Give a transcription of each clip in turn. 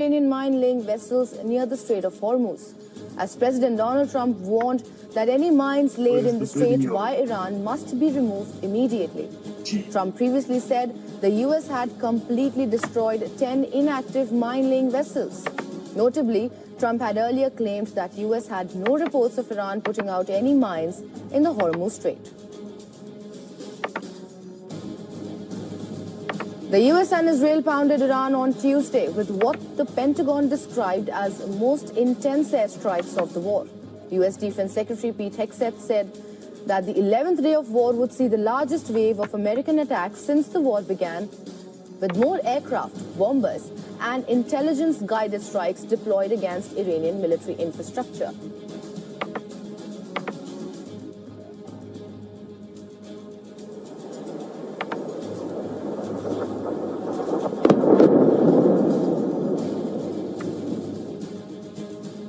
Iranian mine-laying vessels near the Strait of Hormuz, as President Donald Trump warned that any mines laid in the strait by Iran must be removed immediately. Trump previously said the U.S. had completely destroyed 10 inactive mine-laying vessels. Notably, Trump had earlier claimed that U.S. had no reports of Iran putting out any mines in the Hormuz Strait. The US and Israel pounded Iran on Tuesday with what the Pentagon described as most intense airstrikes of the war. US Defense Secretary Pete Hegseth said that the 11th day of war would see the largest wave of American attacks since the war began, with more aircraft, bombers, and intelligence-guided strikes deployed against Iranian military infrastructure.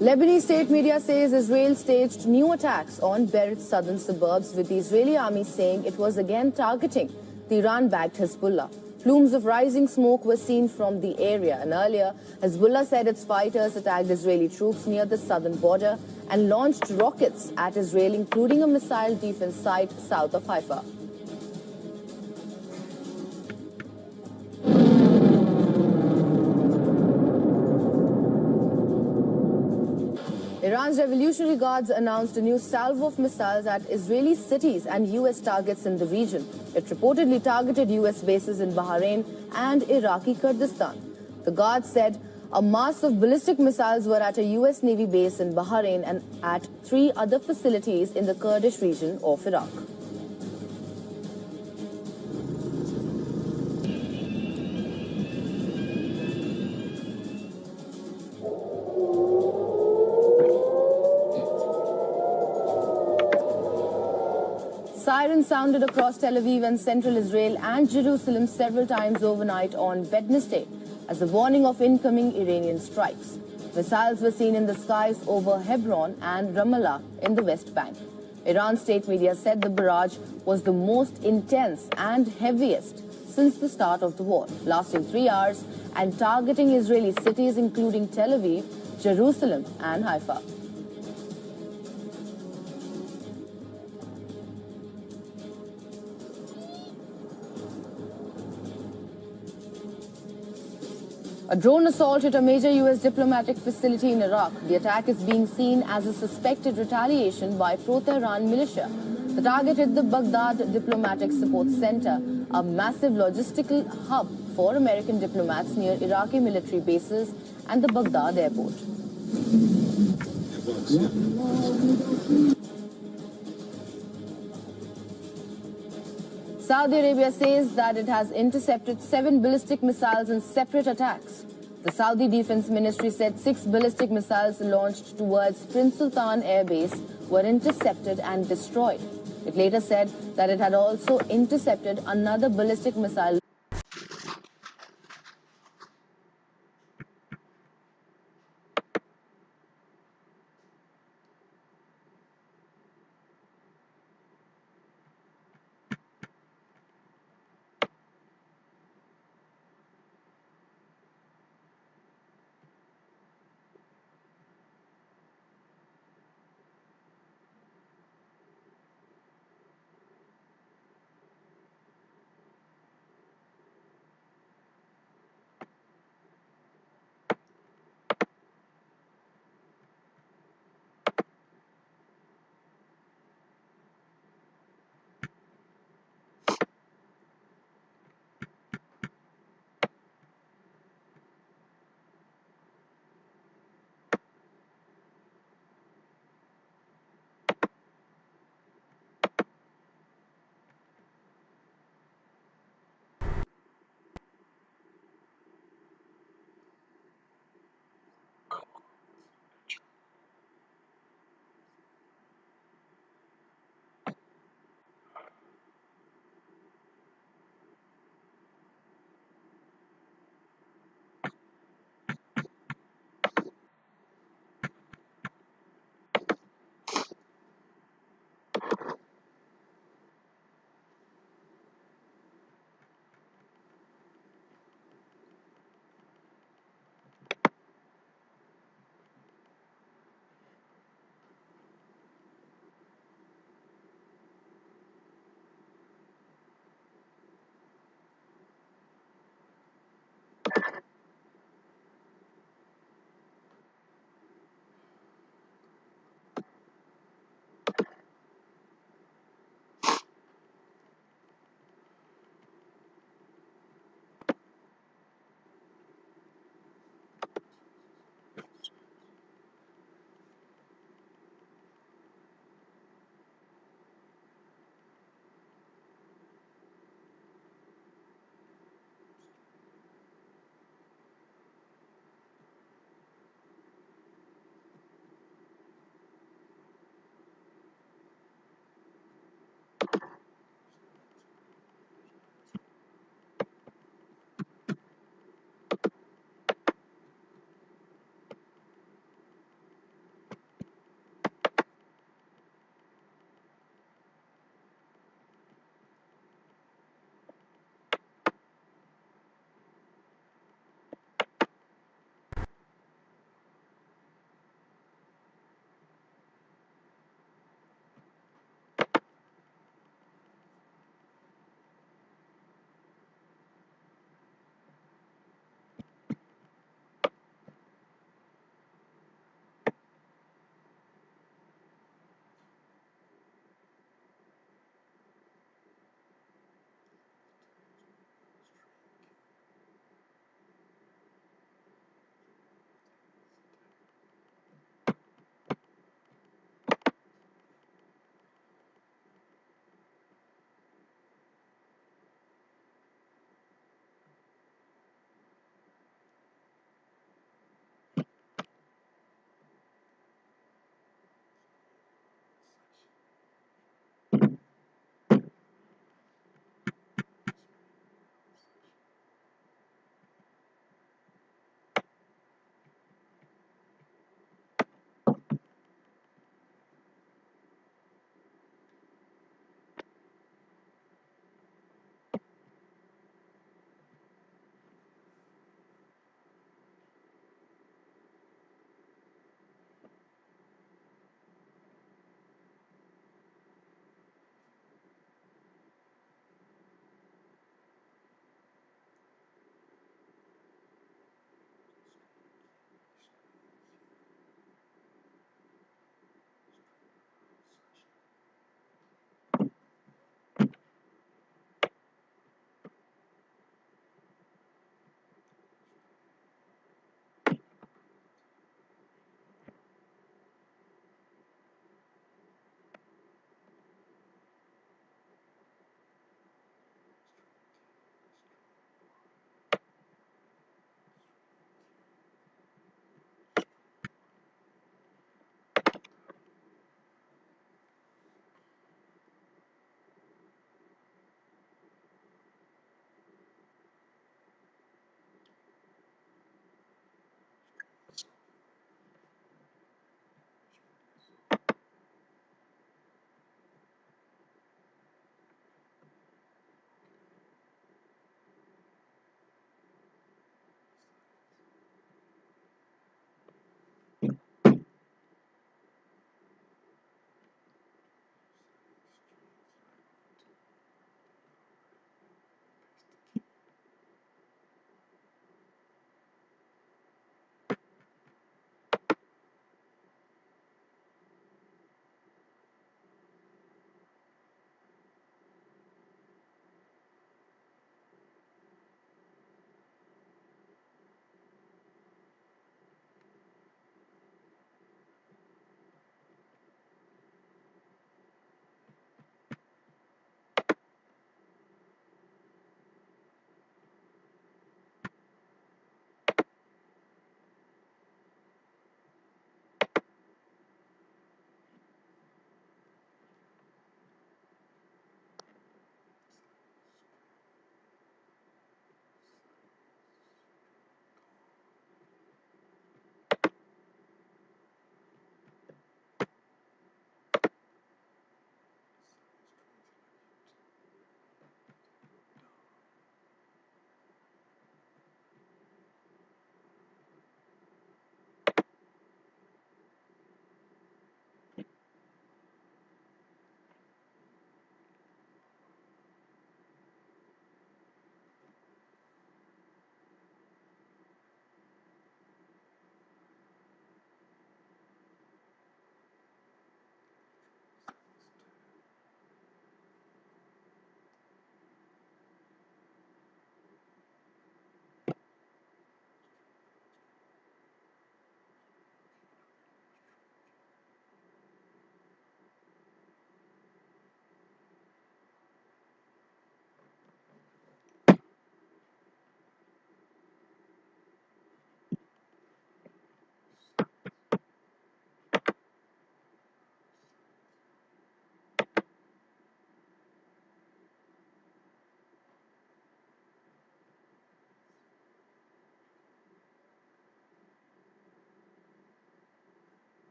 Lebanese state media says Israel staged new attacks on Beirut's southern suburbs, with the Israeli army saying it was again targeting the Iran-backed Hezbollah. Plumes of rising smoke were seen from the area, and earlier, Hezbollah said its fighters attacked Israeli troops near the southern border and launched rockets at Israel, including a missile defense site south of Haifa. Iran's Revolutionary Guards announced a new salvo of missiles at Israeli cities and U.S. targets in the region. It reportedly targeted U.S. bases in Bahrain and Iraqi Kurdistan. The Guards said a mass of ballistic missiles were at a U.S. Navy base in Bahrain and at 3 other facilities in the Kurdish region of Iraq. Sirens sounded across Tel Aviv and central Israel and Jerusalem several times overnight on Wednesday as a warning of incoming Iranian strikes. Missiles were seen in the skies over Hebron and Ramallah in the West Bank. Iran state media said the barrage was the most intense and heaviest since the start of the war, lasting 3 hours and targeting Israeli cities including Tel Aviv, Jerusalem and Haifa. A drone assault at a major U.S. diplomatic facility in Iraq. The attack is being seen as a suspected retaliation by pro-Tehran militia. The target hit the Baghdad Diplomatic Support Center, a massive logistical hub for American diplomats near Iraqi military bases and the Baghdad airport. Saudi Arabia says that it has intercepted 7 ballistic missiles in separate attacks. The Saudi Defense Ministry said 6 ballistic missiles launched towards Prince Sultan Air Base were intercepted and destroyed. It later said that it had also intercepted another ballistic missile.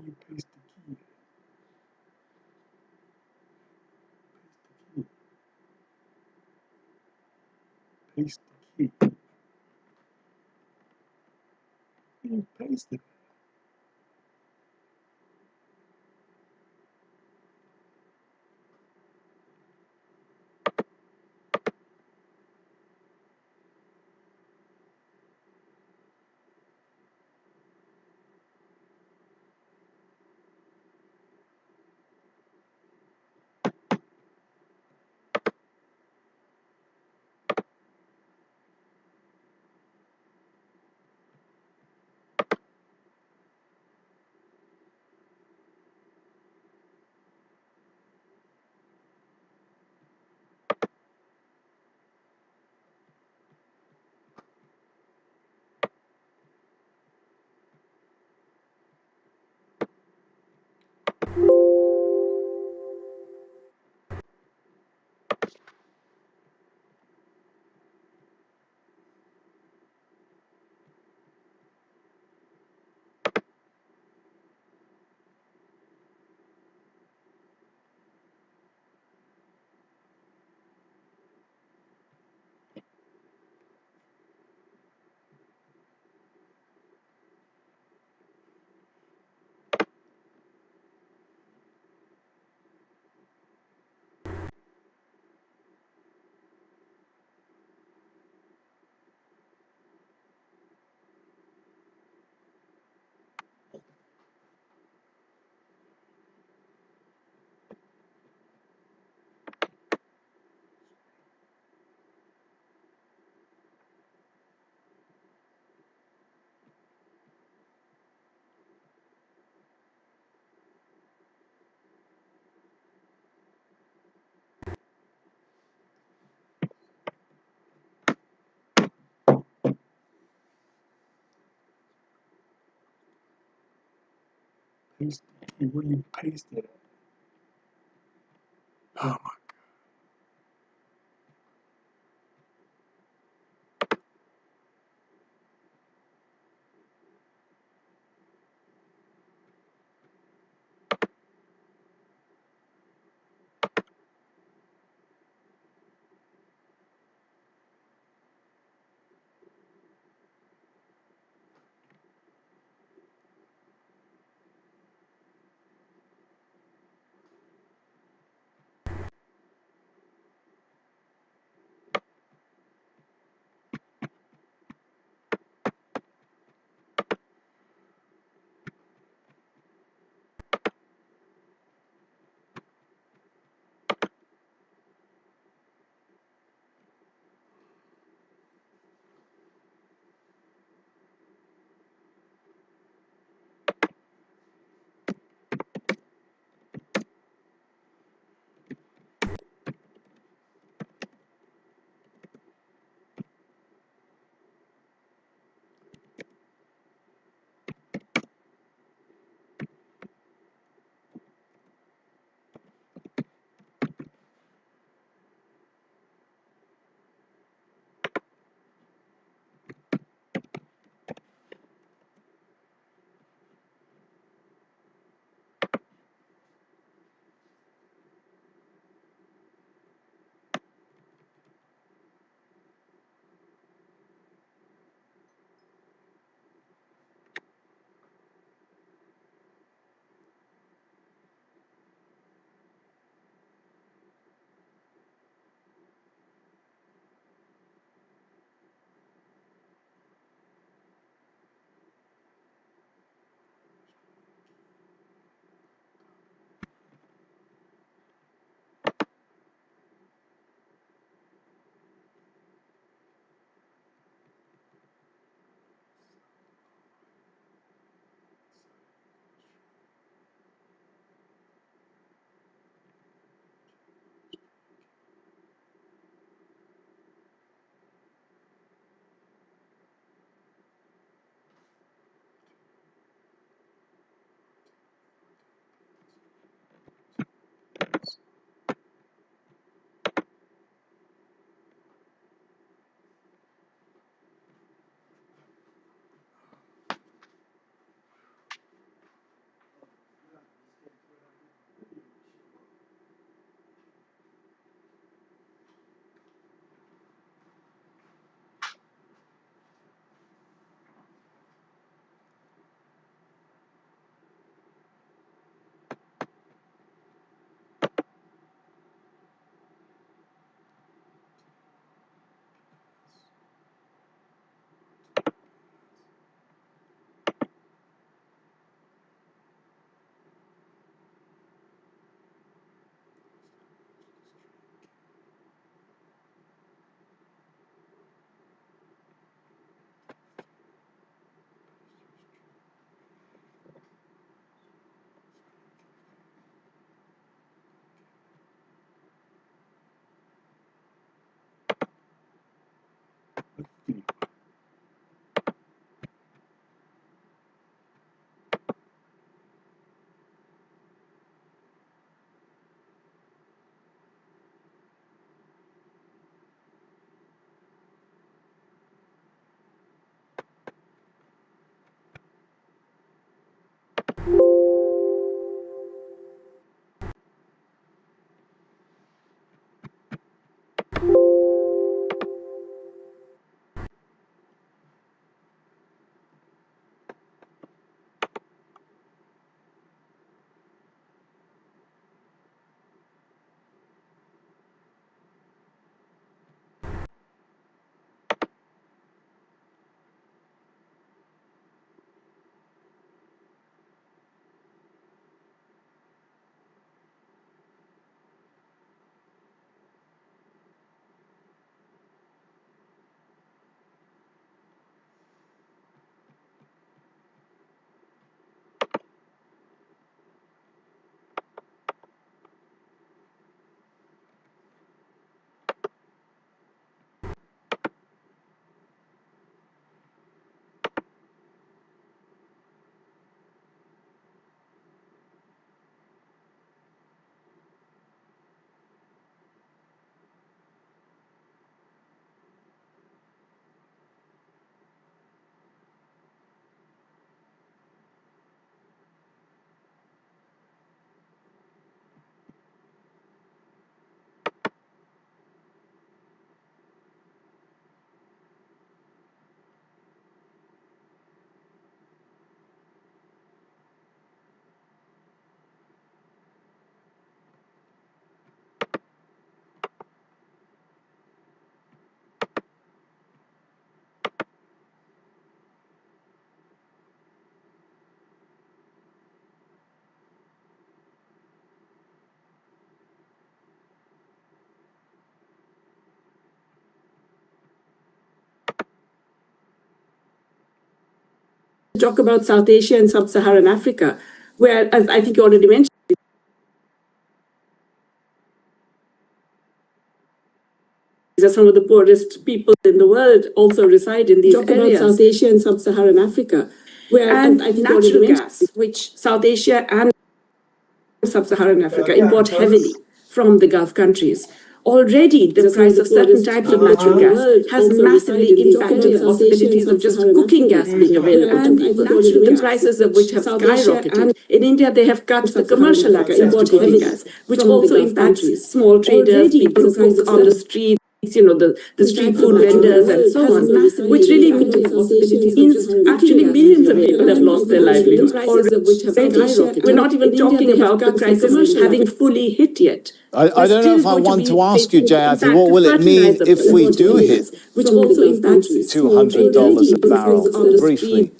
you paste the key? Paste the key. Paste the key. You paste it. Paste the key. Where you paste it? Oh my. talk about South Asia and Sub-Saharan Africa, where, as I think you already mentioned, these are some of the poorest people in the world also reside in these areas. About South Asia and Sub-Saharan Africa, where, and I think natural gas, which South Asia and Sub-Saharan Africa import heavily from the Gulf countries. Already, the price of certain types of natural gas has massively impacted the possibilities of just cooking gas being available to people. The prices of which have skyrocketed. In India, they have cut the commercial access to cooking gas, which also impacts small traders, people who cook on the street, the street food vendors and so on, which really means actually millions of people have lost their livelihoods already. We're not even talking about the crisis having fully hit yet. I don't know if I want to ask you, Jayati, what will it mean if we do hit $200 a barrel briefly?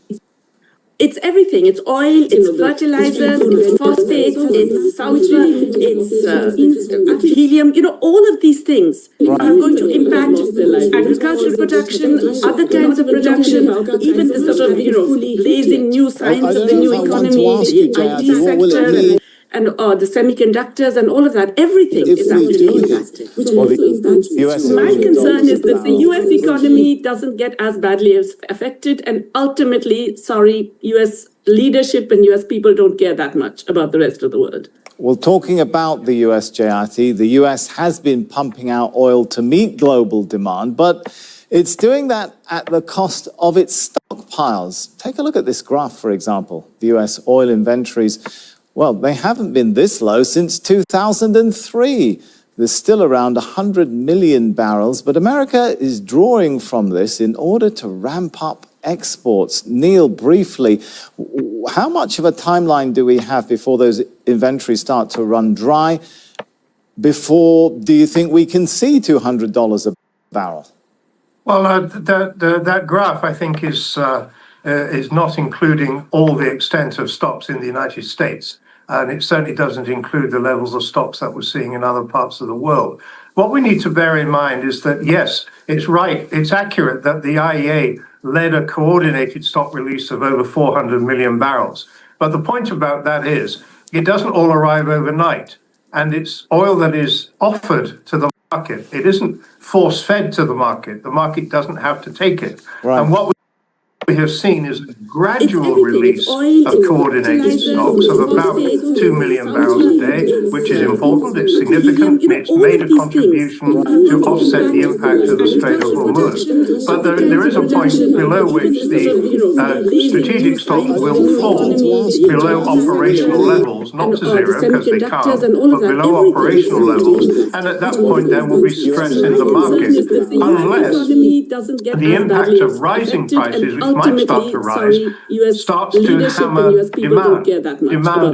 It's everything. It's oil, it's fertilizers, it's phosphates, it's sulfur, it's helium. All of these things are going to impact agricultural production, other kinds of production, even the sort of, blazing new science of the new economy, the IT sector, and the semiconductors and all of that. Everything is actually impacted. My concern is that the US economy doesn't get as badly affected, and ultimately, US leadership and US people don't care that much about the rest of the world. Well, talking about the US, Jayati, the US has been pumping out oil to meet global demand, but it's doing that at the cost of its stockpiles. Take a look at this graph, for example. The US oil inventories, well, they haven't been this low since 2003. There's still around 100 million barrels, but America is drawing from this in order to ramp up exports. Neil, briefly, how much of a timeline do we have before those inventories start to run dry? Before, do you think we can see $200 a barrel? Well, that graph, I think, is not including all the extent of stops in the United States. And it certainly doesn't include the levels of stops that we're seeing in other parts of the world. What we need to bear in mind is that, yes, it's right, it's accurate that the IEA led a coordinated stock release of over 400 million barrels. But the point about that is it doesn't all arrive overnight. And it's oil that is offered to the market. It isn't force-fed to the market. The market doesn't have to take it. Right. And what we have seen is a gradual release of coordinated stocks of about 2 million barrels a day, which is important, it's significant, and it's made a contribution to offset the impact of the Strait of Hormuz. But there is a point below which the strategic stock will fall below operational levels, not to zero because they can't, but below operational levels. And at that point there will be stress in the market, unless the impact of rising prices, which might start to rise, starts to hammer demand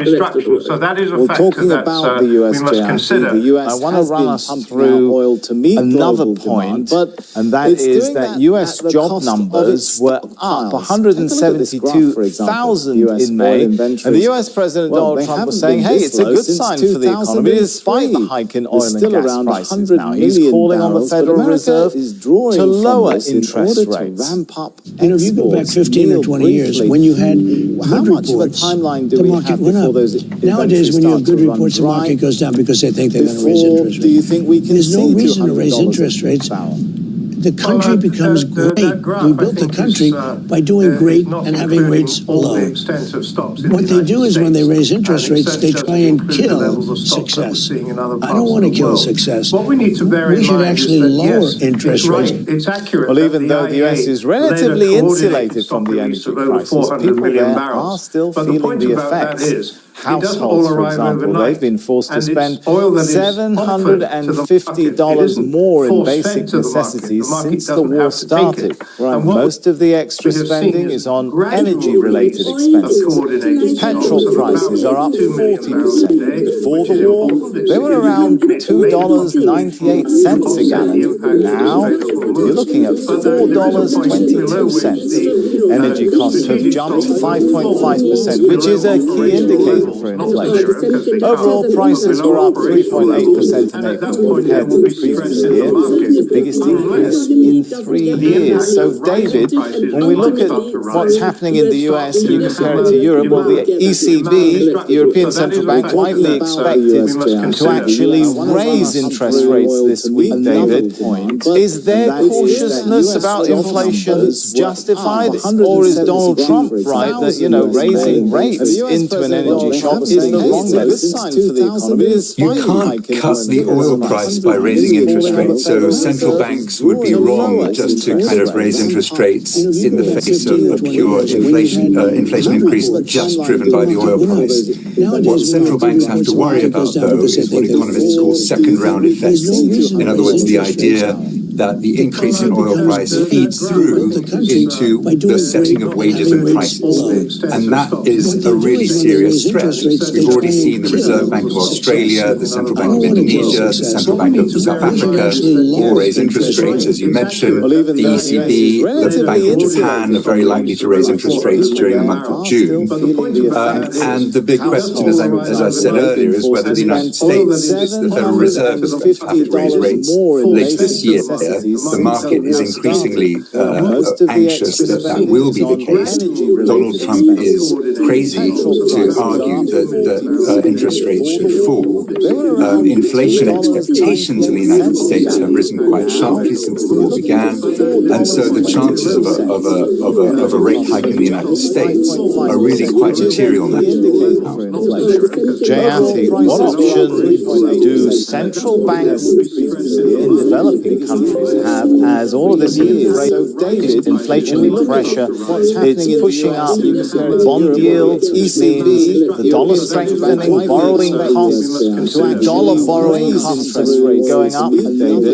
destruction. So that is a factor that we must consider. The US I want to run us through oil to meet another point, and that is that US job numbers were up 172,000 in May, and the US President Donald Trump was saying, hey, it's a good sign for the economy despite the hike in oil and gas prices now. He's calling on the Federal Reserve to lower interest rates. You go back 15 or 20 years when you had how good much reports, of a timeline do the we market have went before up. those Nowadays, when you have good reports, the market goes down because they think they're going to raise interest rates. Do you think we can There's no see reason to raise interest rates. The country becomes great. We built the country by doing great and having rates low. What they do is when they raise interest rates, they try and kill success. I don't want to kill success. What we need to bear in mind we should actually lower interest rates. It's accurate. Well, even though the US is relatively insulated from the energy crisis, people there are still feeling the effects. Households, for example, they've been forced to spend $750 more in basic necessities since the war started. Most of the extra spending is on energy-related expenses. Petrol prices are up 40%. Before the war, they were around $2.98 a gallon. Now, you're looking at $4.22. Energy costs have jumped 5.5%, which is a key indicator levels, for not to inflation. zero, because they Overall can't, prices but were below up operational 3.8% levels. in And at that April point, there compared will to be the previous stress in year, the market. the biggest increase in 3 The years. impact So, of rising David, prices when we look might at start to what's rise. happening in the US and you To compare it hammer to Europe, well, the demand ECB, destruction. European So that Central is a Bank, factor widely that, expected we must to consider. actually raise interest rates this week, David. Is their cautiousness about inflation justified, or is Donald Trump right that, raising rates into an energy shock is the wrong move? You can't cut the oil price by raising interest rates, so central banks would be wrong just to kind of raise interest rates in the face of a pure inflation increase just driven by the oil price. What central banks have to worry about, though, is what economists call second-round effects. In other words, the idea that the increase in oil price feeds through into the setting of wages and prices. And that is a really serious threat. We've already seen the Reserve Bank of Australia, the Central Bank of Indonesia, the Central Bank of South Africa all raise interest rates, as you mentioned. The ECB, the Bank of Japan are very likely to raise interest rates during the month of June. And the big question, as I said earlier, is whether the United States, the Federal Reserve, is going to have to raise rates later this year. The market is increasingly anxious that that will be the case. Donald Trump is crazy to argue that interest rates should fall. Inflation expectations in the United States have risen quite sharply since the war began, and so the chances of a rate hike in the United States are really quite material now. Jayati, what option do central banks in developing countries have as all of this inflationary pressure it's pushing up bond yields, which means the dollar strengthening, borrowing costs, dollar borrowing costs going up?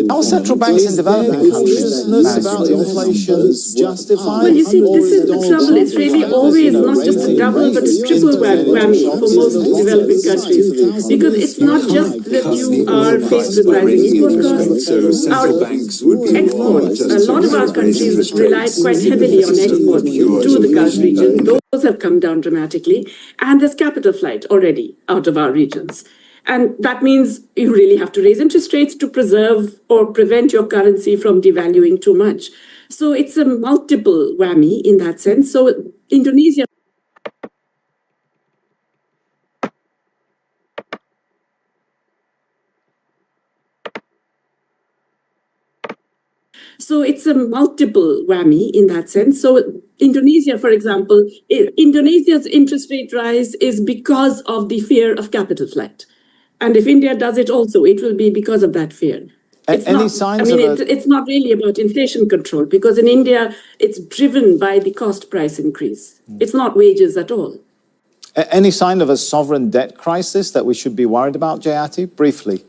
How are central banks in developing countries about inflation justified? Well, you see, this is the trouble. It's really always not just a double, but a triple whammy for most developing countries. Because it's not just that you are faced with rising input costs. Our exports, a lot of our countries relied quite heavily on exports to the Gulf region. Those have come down dramatically. And there's capital flight already out of our regions. And that means you really have to raise interest rates to preserve or prevent your currency from devaluing too much. So it's a multiple whammy in that sense. So Indonesia. So it's a multiple whammy in that sense. So Indonesia, for example, Indonesia's interest rate rise is because of the fear of capital flight. And if India does it also, it will be because of that fear. It's not really about inflation control, because in India, it's driven by the cost price increase. It's not wages at all. Any sign of a sovereign debt crisis that we should be worried about, Jayati? Briefly.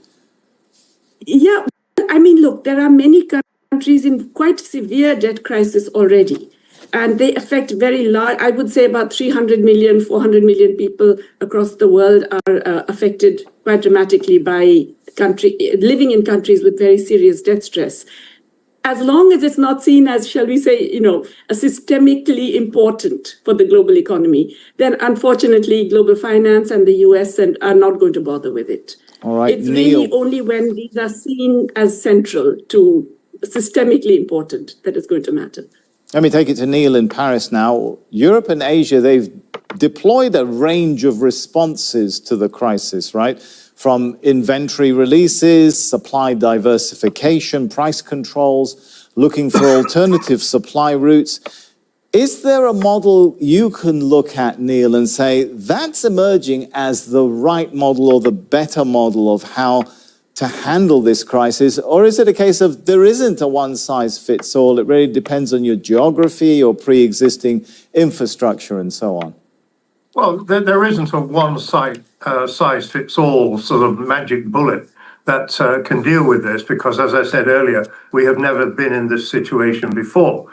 Yeah, look, there are many countries in quite severe debt crisis already. And they affect very large, I would say about 300 million, 400 million people across the world are affected quite dramatically by living in countries with very serious debt stress. As long as it's not seen as, shall we say, a systemically important for the global economy, then unfortunately global finance and the US are not going to bother with it. All right, it's really only when these are seen as central to systemically important that it's going to matter. Let me take it to Neil in Paris now. Europe and Asia, they've deployed a range of responses to the crisis, right? From inventory releases, supply diversification, price controls, looking for alternative supply routes. Is there a model you can look at, Neil, and say that's emerging as the right model or the better model of how to handle this crisis? Or is it a case of there isn't a one-size-fits-all? It really depends on your geography, your pre-existing infrastructure, and so on. Well, there isn't a one-size-fits-all sort of magic bullet that can deal with this, because, as I said earlier, we have never been in this situation before.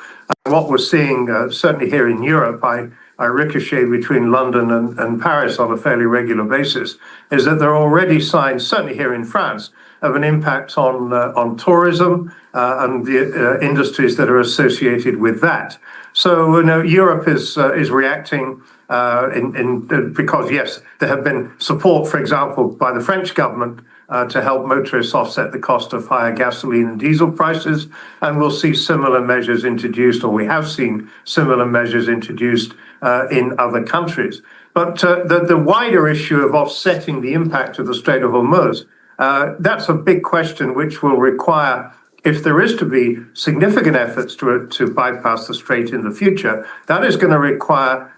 What we're seeing, certainly here in Europe, I ricochet between London and Paris on a fairly regular basis, is that there are already signs, certainly here in France, of an impact on tourism and the industries that are associated with that. So Europe is reacting because, yes, there have been support, for example, by the French government to help motorists offset the cost of higher gasoline and diesel prices. And we'll see similar measures introduced, or we have seen similar measures introduced in other countries. But the wider issue of offsetting the impact of the Strait of Hormuz, that's a big question which will require, if there is to be significant efforts to bypass the strait in the future, that is going to require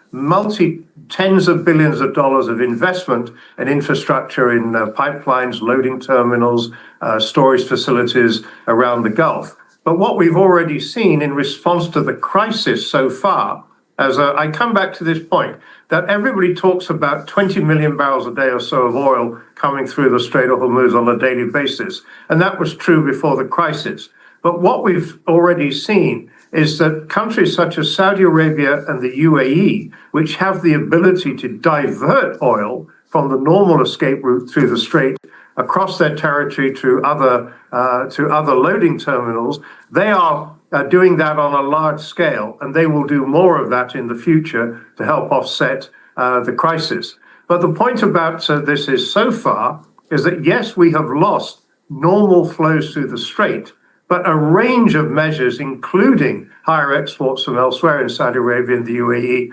tens of billions of dollars of investment and infrastructure in pipelines, loading terminals, storage facilities around the Gulf. But what we've already seen in response to the crisis so far, as I come back to this point, that everybody talks about 20 million barrels a day or so of oil coming through the Strait of Hormuz on a daily basis. And that was true before the crisis. But what we've already seen is that countries such as Saudi Arabia and the UAE, which have the ability to divert oil from the normal escape route through the strait across their territory to other loading terminals, they are doing that on a large scale, and they will do more of that in the future to help offset the crisis. But the point about this is so far is that, yes, we have lost normal flows through the strait, but a range of measures, including higher exports from elsewhere in Saudi Arabia and the UAE,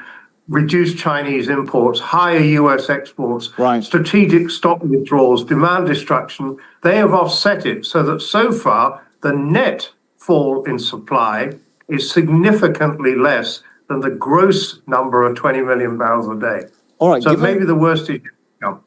reduced Chinese imports, higher US exports, strategic stock withdrawals, demand destruction, they have offset it so that so far the net fall in supply is significantly less than the gross number of 20 million barrels a day. All right, so maybe the worst is come.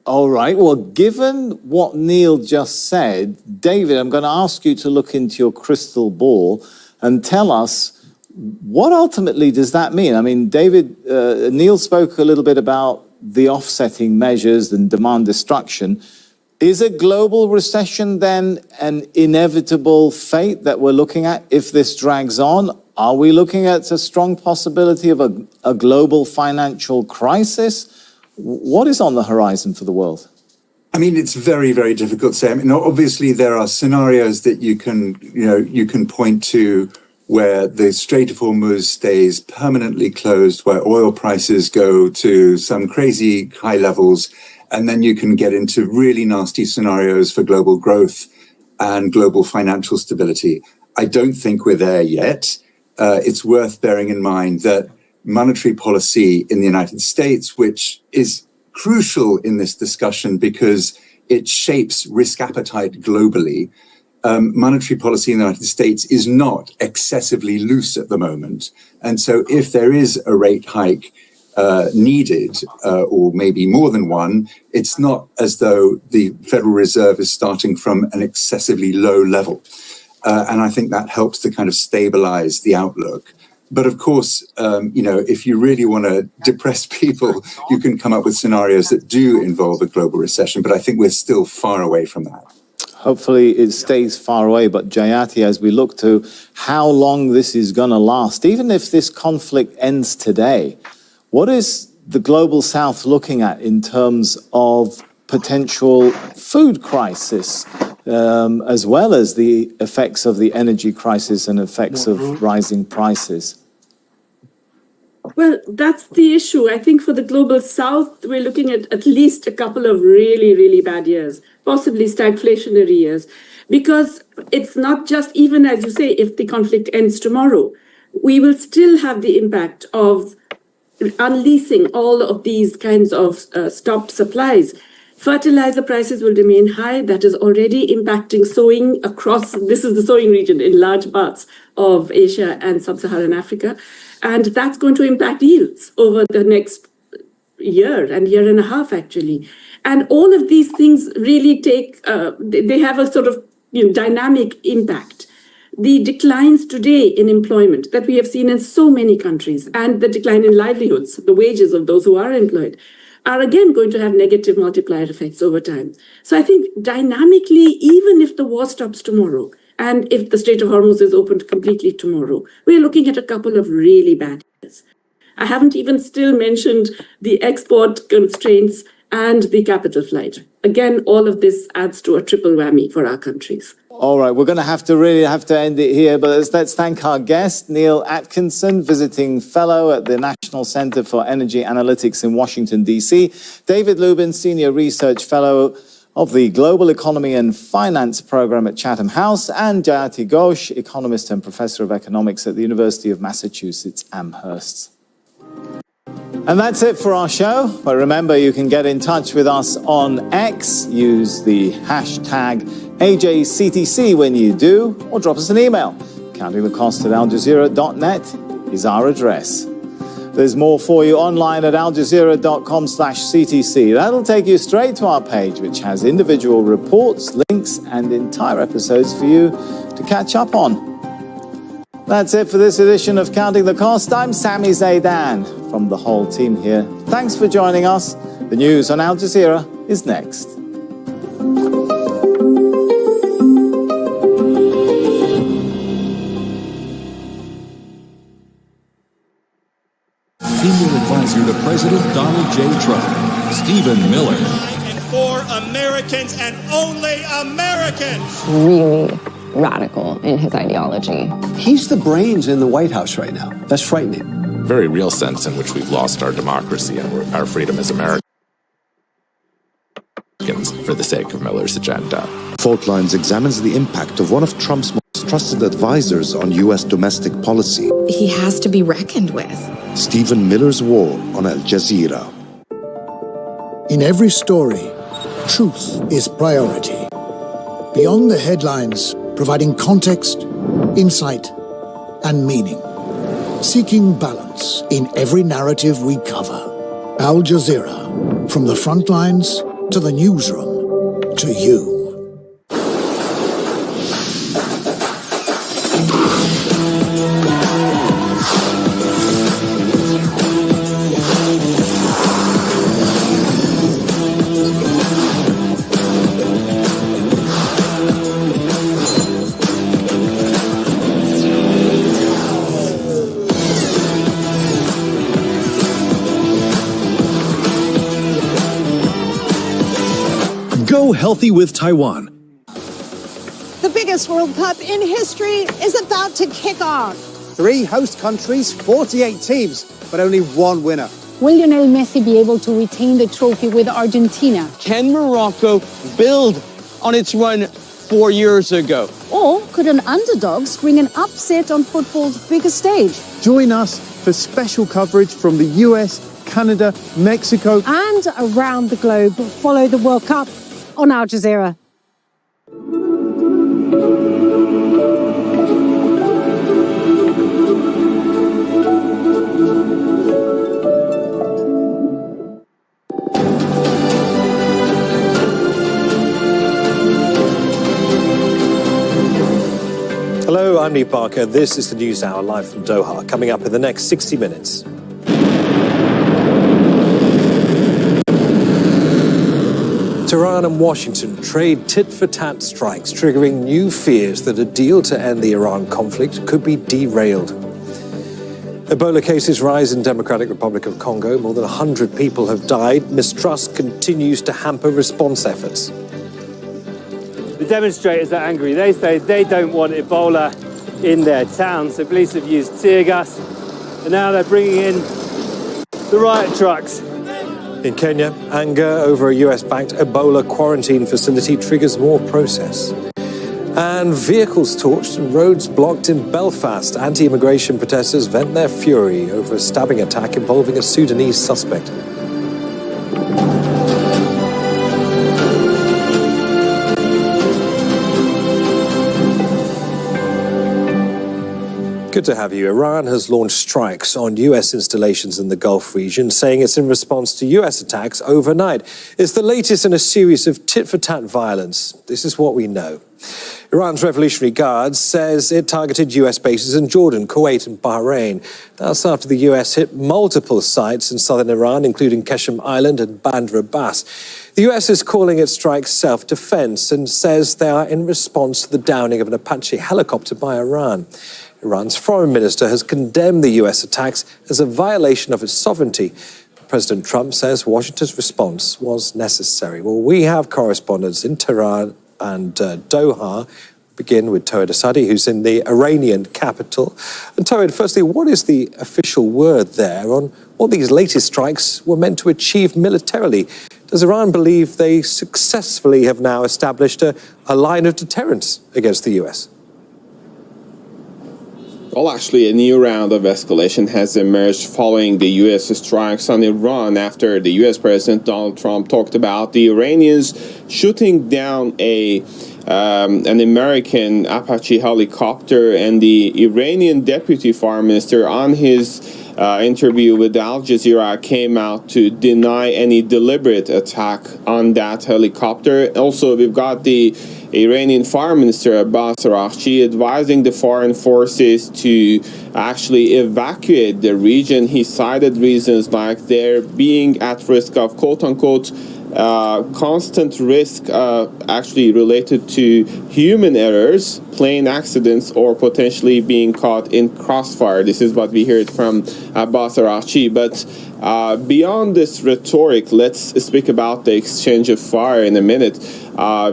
All right. Well, given what Neil just said, David, I'm going to ask you to look into your crystal ball and tell us, what ultimately does that mean? I mean, Neil spoke a little bit about the offsetting measures and demand destruction. Is a global recession then an inevitable fate that we're looking at if this drags on? Are we looking at a strong possibility of a global financial crisis? What is on the horizon for the world? I mean, it's very, very difficult to say. I mean, obviously there are scenarios that you can point to where the Strait of Hormuz stays permanently closed, where oil prices go to some crazy high levels, and then you can get into really nasty scenarios for global growth and global financial stability. I don't think we're there yet. It's worth bearing in mind that monetary policy in the United States, which is crucial in this discussion because it shapes risk appetite globally, monetary policy in the United States is not excessively loose at the moment. And so if there is a rate hike needed, or maybe more than one, it's not as though the Federal Reserve is starting from an excessively low level. And I think that helps to kind of stabilize the outlook. But of course, if you really want to depress people, you can come up with scenarios that do involve a global recession. But I think we're still far away from that. Hopefully it stays far away. But Jayati, as we look to how long this is going to last, even if this conflict ends today, what is the global south looking at in terms of potential food crisis, as well as the effects of the energy crisis and effects of rising prices? Well, that's the issue. I think for the global south, we're looking at least a couple of really, really bad years, possibly stagflationary years, because it's not just, even as you say, if the conflict ends tomorrow, we will still have the impact of unleashing all of these kinds of stopped supplies. Fertilizer prices will remain high. That is already impacting sowing across, this is the sowing region in large parts of Asia and sub-Saharan Africa. And that's going to impact yields over the next year and year and a half, actually. And all of these things really they have a sort of dynamic impact. The declines today in employment that we have seen in so many countries and the decline in livelihoods, the wages of those who are employed, are again going to have negative multiplier effects over time. So I think dynamically, even if the war stops tomorrow, and if the Strait of Hormuz is opened completely tomorrow, we're looking at a couple of really bad years. I haven't even still mentioned the export constraints and the capital flight. Again, all of this adds to a triple whammy for our countries. All right, we're going to really have to end it here, but let's thank our guest, Neil Atkinson, visiting fellow at the National Center for Energy Analytics in Washington, D.C., David Lubin, senior research fellow of the Global Economy and Finance Program at Chatham House, and Jayati Ghosh, economist and professor of economics at the University of Massachusetts Amherst. And that's it for our show. But remember, you can get in touch with us on X. Use the hashtag AJCTC when you do, or drop us an email. countingthecost@aljazeera.net is our address. There's more for you online at aljazeera.com/CTC. That'll take you straight to our page, which has individual reports, links, and entire episodes for you to catch up on. That's it for this edition of Counting the Cost. I'm Sami Zaidan from the whole team here. Thanks for joining us. The news on Al Jazeera is next. Senior advisor to President Donald J. Trump, Stephen Miller. For Americans and only Americans. Really radical in his ideology. He's the brains in the White House right now. That's frightening. Very real sense in which we've lost our democracy and our freedom as Americans for the sake of Miller's agenda. Fault Lines examines the impact of one of Trump's most trusted advisors on U.S. domestic policy. He has to be reckoned with. Stephen Miller's War on Al Jazeera. In every story, truth is priority. Beyond the headlines, providing context, insight, and meaning. Seeking balance in every narrative we cover. Al Jazeera, from the front lines to the newsroom to you. Go healthy with Taiwan. The biggest World Cup in history is about to kick off. 3 host countries, 48 teams, but only one winner. Will Lionel Messi be able to retain the trophy with Argentina? Can Morocco build on its run 4 years ago? Or could an underdog spring an upset on football's biggest stage? Join us for special coverage from the US, Canada, Mexico, and around the globe. Follow the World Cup on Al Jazeera. Hello, I'm Neil Parker. This is the News Hour live from Doha. Coming up in the next 60 minutes. Tehran and Washington trade tit-for-tat strikes, triggering new fears that a deal to end the Iran conflict could be derailed. Ebola cases rise in Democratic Republic of Congo. More than 100 people have died. Mistrust continues to hamper response efforts. The demonstrators are angry. They say they don't want Ebola in their town, so police have used tear gas, and now they're bringing in the riot trucks. In Kenya, anger over a US-backed Ebola quarantine facility triggers more protests. And vehicles torched and roads blocked in Belfast. Anti-immigration protesters vent their fury over a stabbing attack involving a Sudanese suspect. Good to have you. Iran has launched strikes on US installations in the Gulf region, saying it's in response to US attacks overnight. It's the latest in a series of tit-for-tat violence. This is what we know. Iran's Revolutionary Guard says it targeted US bases in Jordan, Kuwait and Bahrain. That's after the US hit multiple sites in southern Iran, including Qeshm Island and Bandar Abbas. The US is calling its strikes self-defense and says they are in response to the downing of an Apache helicopter by Iran. Iran's foreign minister has condemned the US attacks as a violation of its sovereignty. President Trump says Washington's response was necessary. Well, we have correspondents in Tehran and Doha. begin with Tawed Asadi, who's in the Iranian capital. And Tawed, firstly, what is the official word there on what these latest strikes were meant to achieve militarily? Does Iran believe they successfully have now established a line of deterrence against the US? Well, actually, a new round of escalation has emerged following the U.S. strikes on Iran after the U.S. President Donald Trump talked about the Iranians shooting down an American Apache helicopter, and the Iranian deputy foreign minister on his interview with Al-Jazeera came out to deny any deliberate attack on that helicopter. Also, we've got the Iranian Foreign Minister Abbas Araghchi advising the foreign forces to actually evacuate the region. He cited reasons like there being at risk of quote-unquote constant risk actually related to human errors, plane accidents, or potentially being caught in crossfire. This is what we heard from Abbas Araghchi. But beyond this rhetoric, let's speak about the exchange of fire in a minute.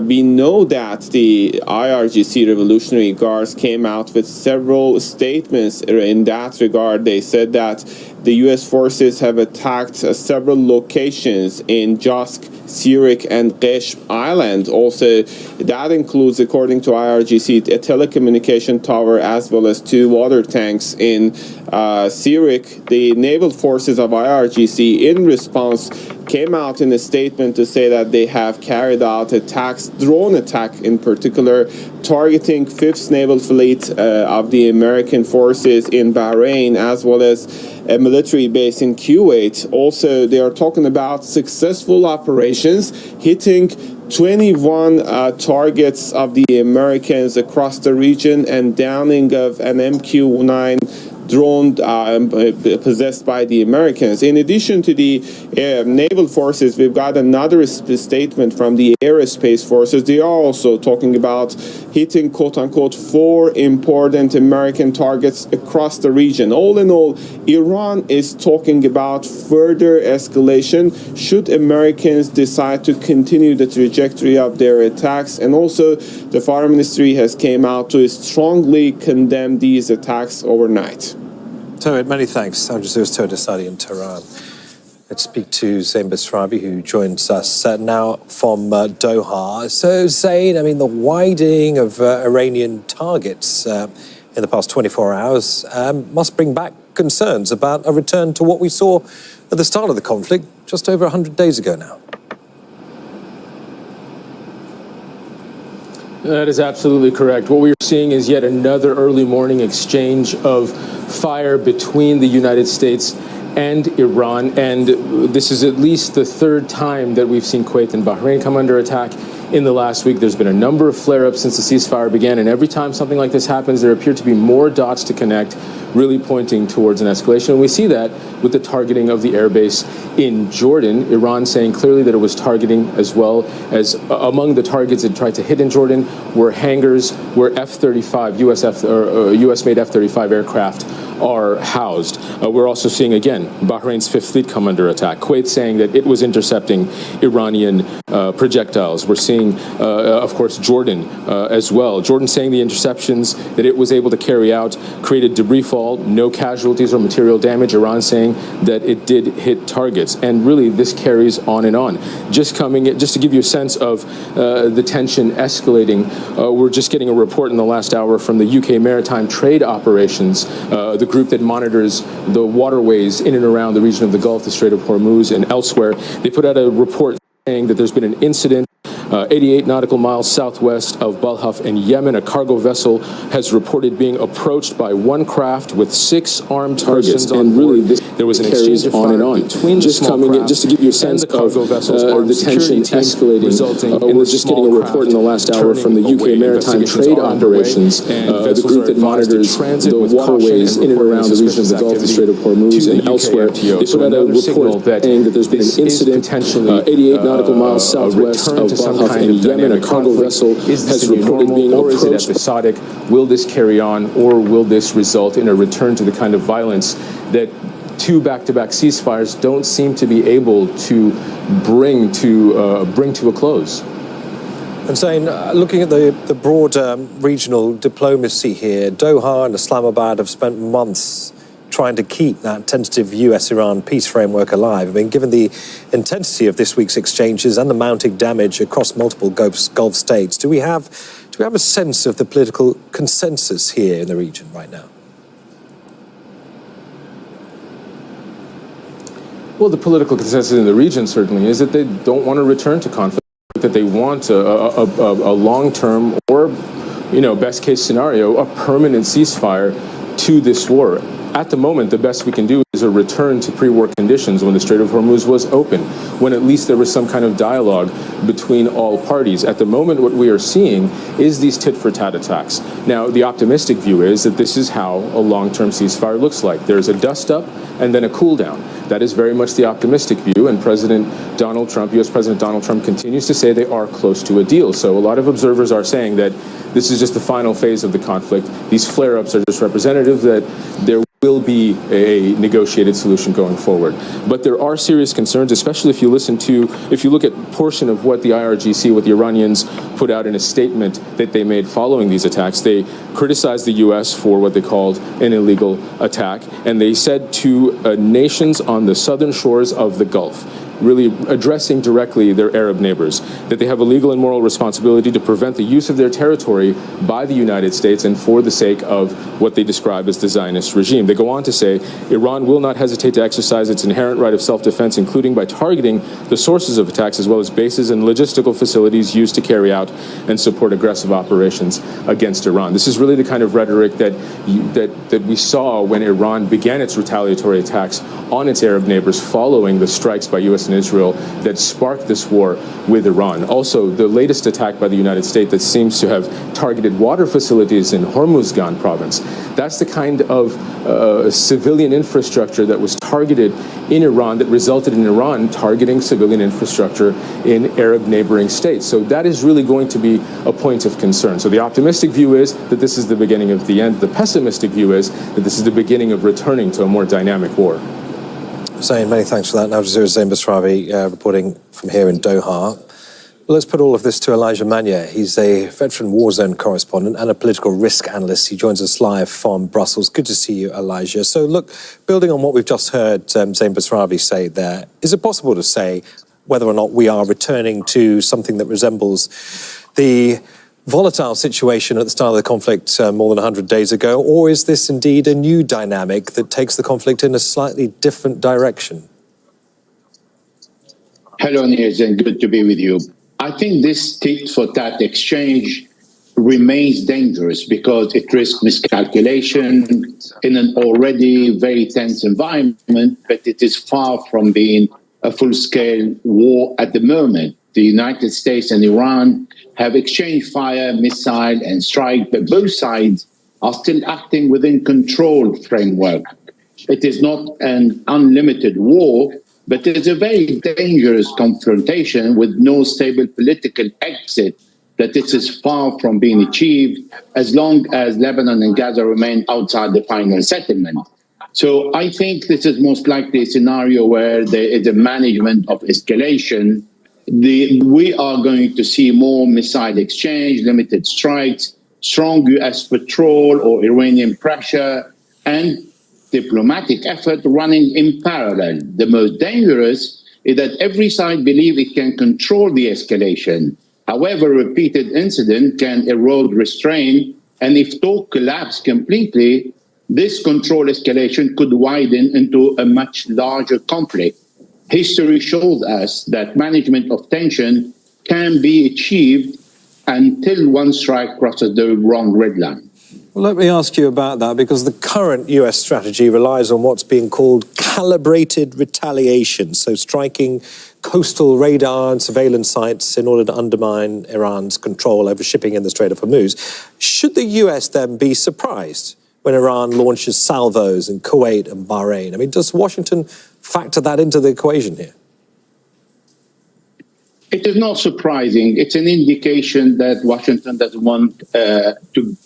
We know that the IRGC Revolutionary Guards came out with several statements in that regard. They said that the U.S. forces have attacked several locations in Jask, Sirik, and Qeshm Island. Also, that includes, according to IRGC, a telecommunication tower as well as 2 water tanks in Sirik. The naval forces of IRGC, in response, came out in a statement to say that they have carried out attacks, drone attack in particular, targeting 5th Naval Fleet of the American forces in Bahrain, as well as a military base in Kuwait. Also, they are talking about successful operations hitting 21 targets of the Americans across the region and downing of an MQ-9 drone possessed by the Americans. In addition to the naval forces, we've got another statement from the aerospace forces. They are also talking about hitting, quote-unquote, 4 important American targets across the region. All in all, Iran is talking about further escalation should Americans decide to continue the trajectory of their attacks. And also, the Foreign Ministry has came out to strongly condemn these attacks overnight. Tawed, many thanks. Al-Jazeera's Tawed Asadi in Tehran. Let's speak to Zain Basravi, who joins us now from Doha. So, Zain, I mean, the widening of Iranian targets in the past 24 hours must bring back concerns about a return to what we saw at the start of the conflict just over 100 days ago now. That is absolutely correct. What we're seeing is yet another early morning exchange of fire between the United States and Iran. And this is at least the 3rd time that we've seen Kuwait and Bahrain come under attack in the last week. There's been a number of flare-ups since the ceasefire began. And every time something like this happens, there appear to be more dots to connect, really pointing towards an escalation. And we see that with the targeting of the airbase in Jordan. Iran saying clearly that it was targeting, as well as among the targets it tried to hit in Jordan were hangars where F-35, US-made F-35 aircraft are housed. We're also seeing, again, Bahrain's 5th Fleet come under attack. Kuwait saying that it was intercepting Iranian projectiles. We're seeing, of course, Jordan as well. Jordan saying the interceptions that it was able to carry out created debris fall, no casualties or material damage. Iran saying that it did hit targets. And really, this carries on and on. Just to give you a sense of the tension escalating, we're just getting a report in the last hour from the UK Maritime Trade Operations, the group that monitors the waterways in and around the region of the Gulf, the Strait of Hormuz, and elsewhere. They put out a report saying that there's been an incident 88 nautical miles southwest of Balhaf in Yemen. A cargo vessel has reported being approached by one craft with 6 armed targets. And really, there was an exchange of fire between just to give you a sense of the tension escalating. We're just getting a report in the last hour from the UK Maritime Trade Operations, the group that monitors the waterways in and around the region of the Gulf, the Strait of Hormuz, and elsewhere. They put out a report saying that there's been an incident 88 nautical miles southwest of Balhaf in Yemen. A cargo vessel has reported being approached. Or is it episodic? Will this carry on, or will this result in a return to the kind of violence that 2 back-to-back ceasefires don't seem to be able to bring to a close? And saying, looking at the broader regional diplomacy here, Doha and Islamabad have spent months trying to keep that tentative US-Iran peace framework alive. I mean, given the intensity of this week's exchanges and the mounting damage across multiple Gulf states, do we have a sense of the political consensus here in the region right now? Well, the political consensus in the region certainly is that they don't want to return to conflict, that they want a long-term or, best case scenario, a permanent ceasefire to this war. At the moment, the best we can do is a return to pre-war conditions when the Strait of Hormuz was open, when at least there was some kind of dialogue between all parties. At the moment, what we are seeing is these tit-for-tat attacks. Now, the optimistic view is that this is how a long-term ceasefire looks like. There's a dust-up and then a cool-down. That is very much the optimistic view, and President Donald Trump, U.S. President Donald Trump, continues to say they are close to a deal. So a lot of observers are saying that this is just the final phase of the conflict. These flare-ups are just representative that there will be a negotiated solution going forward. But there are serious concerns, especially if you look at a portion of what the IRGC, what the Iranians put out in a statement that they made following these attacks. They criticized the U.S. for what they called an illegal attack, and they said to nations on the southern shores of the Gulf, really addressing directly their Arab neighbors, that they have a legal and moral responsibility to prevent the use of their territory by the United States and for the sake of what they describe as the Zionist regime. They go on to say, Iran will not hesitate to exercise its inherent right of self-defense, including by targeting the sources of attacks as well as bases and logistical facilities used to carry out and support aggressive operations against Iran. This is really the kind of rhetoric that we saw when Iran began its retaliatory attacks on its Arab neighbors following the strikes by U.S. and Israel that sparked this war with Iran. Also, the latest attack by the United States that seems to have targeted water facilities in Hormuzgan province. That's the kind of civilian infrastructure that was targeted in Iran that resulted in Iran targeting civilian infrastructure in Arab neighboring states. So that is really going to be a point of concern. So the optimistic view is that this is the beginning of the end. The pessimistic view is that this is the beginning of returning to a more dynamic war. Zain, many thanks for that. Al-Jazeera's Zain Basravi reporting from here in Doha. Well, let's put all of this to Elijah Mania. He's a veteran war zone correspondent and a political risk analyst. He joins us live from Brussels. Good to see you, Elijah. So look, building on what we've just heard Zain Basravi say there, is it possible to say whether or not we are returning to something that resembles the volatile situation at the start of the conflict more than 100 days ago, or is this indeed a new dynamic that takes the conflict in a slightly different direction? Hello, Niels, and good to be with you. I think this tit-for-tat exchange remains dangerous because it risks miscalculation in an already very tense environment, but it is far from being a full-scale war at the moment. The United States and Iran have exchanged fire, missile, and strike, but both sides are still acting within controlled framework. It is not an unlimited war, but it is a very dangerous confrontation with no stable political exit that it is far from being achieved as long as Lebanon and Gaza remain outside the final settlement. So I think this is most likely a scenario where there is a management of escalation. We are going to see more missile exchange, limited strikes, strong U.S. patrol or Iranian pressure, and diplomatic effort running in parallel. The most dangerous is that every side believes it can control the escalation. However, repeated incident can erode restraint, and if talk collapse completely, this control escalation could widen into a much larger conflict. History shows us that management of tension can be achieved until one strike crosses the wrong red line. Well, let me ask you about that, because the current US strategy relies on what's being called calibrated retaliation, so striking coastal radar and surveillance sites in order to undermine Iran's control over shipping in the Strait of Hormuz. Should the US then be surprised when Iran launches salvos in Kuwait and Bahrain? I mean, does Washington factor that into the equation here? It is not surprising. It's an indication that Washington doesn't want to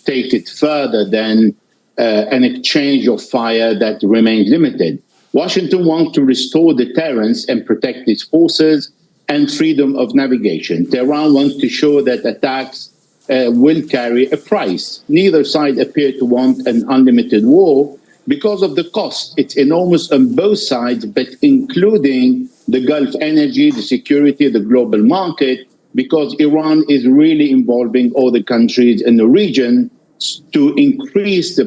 take it further than an exchange of fire that remains limited. Washington wants to restore deterrence and protect its forces and freedom of navigation. Tehran wants to show that attacks will carry a price. Neither side appear to want an unlimited war because of the cost. It's enormous on both sides, but including the Gulf energy, the security, the global market, because Iran is really involving all the countries in the region to increase the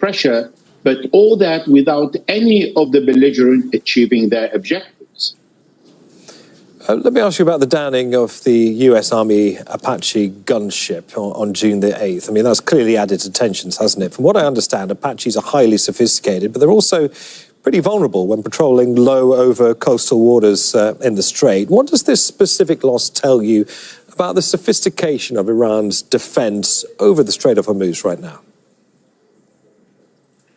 pressure, but all that without any of the belligerents achieving their objectives. Let me ask you about the downing of the US Army Apache gunship on June the 8th. I mean, that's clearly added to tensions, hasn't it? From what I understand, Apaches are highly sophisticated, but they're also pretty vulnerable when patrolling low over coastal waters in the Strait. What does this specific loss tell you about the sophistication of Iran's defense over the Strait of Hormuz right now?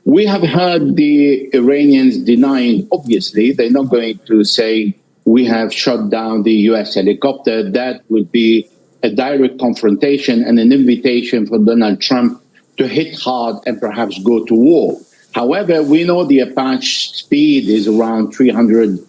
We have heard the Iranians denying, obviously, they're not going to say we have shot down the US helicopter. That would be a direct confrontation and an invitation for Donald Trump to hit hard and perhaps go to war. However, we know the Apache speed is around 300